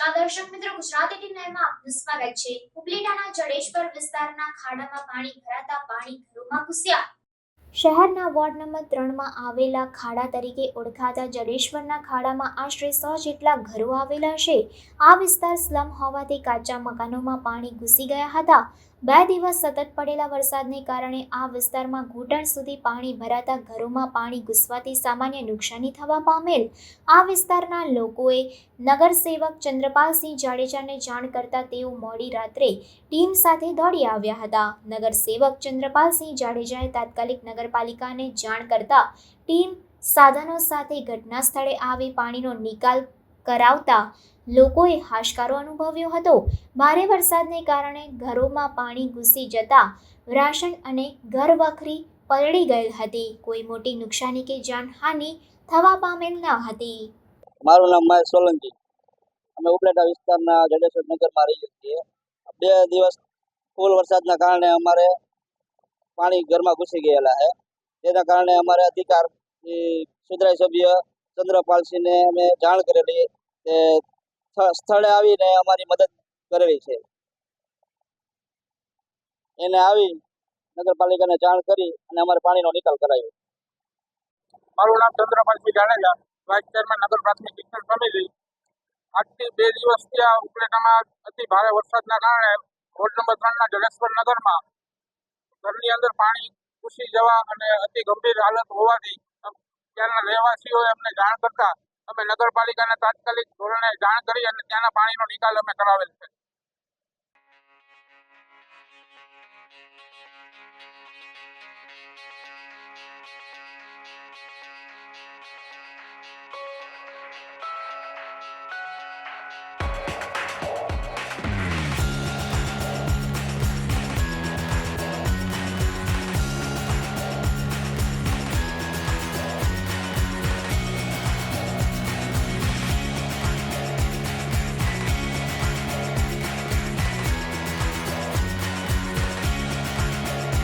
નમસ્કાર દર્શક મિત્રો, ગુજરાતી ટીવી લાઈવમાં આપનું સ્વાગત છે। ઉપલેટાના જડેશ્વર વિસ્તારના ખાડામાં પાણી ભરાતા પાણી ઘરોમાં ઘૂસ્યા। શહેરના વોર્ડ નંબર 3માં આવેલા ખાડા તરીકે ઓળખાતા જડેશ્વરના ખાડામાં આશરે 100 જેટલા ઘરો આવેલા છે। આ વિસ્તાર સ્લમ હોવાથી કાચા મકાનોમાં પાણી ઘૂસી ગયા હતા। 2 દિવસ સતત પડેલા વરસાદને કારણે આ વિસ્તારમાં ઘૂંટણ સુધી પાણી ભરાતા ઘરોમાં પાણી ઘૂસવાથી સામાન્ય નુકસાની થવા પામેલ। આ વિસ્તારના લોકોએ નગરસેવક ચંદ્રપાલસિંહ જાડેજાને જાણ કરતા તેઓ મોડી રાત્રે ટીમ સાથે દોડી આવ્યા હતા। નગરસેવક ચંદ્રપાલસિંહ જાડેજાએ તાત્કાલિક નગરપાલિકાને જાણ કરતા ટીમ સાધનો સાથે ઘટના સ્થળે આવી પાણીનો નિકાલ કરાવતા લોકોએ હાશકારો અનુભવ્યો હતો। ભારે વરસાદને કારણે ઘરોમાં પાણી ઘૂસી જતા રાશન અને ઘરવખરી પલળી ગયેલ હતી। કોઈ મોટી નુકસાની કે જાનહાનિ થવા પામેલ ન હતી। મારું નામ મહેશ સોલંકી। અમે ઉપલેટા વિસ્તારના જડેશ્વર નગરમાં રહીએ છીએ। 2 દિવસ ફૂલ વરસાદના કારણે અમારે પાણી ઘરમાં ઘૂસી ગયેલા છે। તેના કારણે અમારે અધિકારી સુધરાઈ સભ્ય ચંદ્રપાલસિંહને અમે જાણ કરેલી, તે સ્થળે આવીને અમારી મદદ કરેલી છે। એને આવી નગરપાલિકાને જાણ કરી અને અમારે પાણીનો નિકાલ કરાવ્યો। મારું નામ ચંદ્રપાલસિંહ જાડેજા, વાઇસ ચેરમેન નગર પ્રાથમિક શિક્ષણ સમિતિ। આજથી 2 દિવસથી આ ઉપલેટામાં અતિ ભારે વરસાદના કારણે વોર્ડ નંબર 3ના જડેશ્વર નગરમાં ઘરની અંદર પાણી ઘૂસી જવા અને અતિ ગંભીર હાલત હોવાથી ત્યાંના રહેવાસીઓએ અમને જાણ કરતા અમે નગરપાલિકાને તાત્કાલિક ધોરણે જાણ કરી અને ત્યાંના પાણીનો નિકાલ અમે કરાવેલ છે।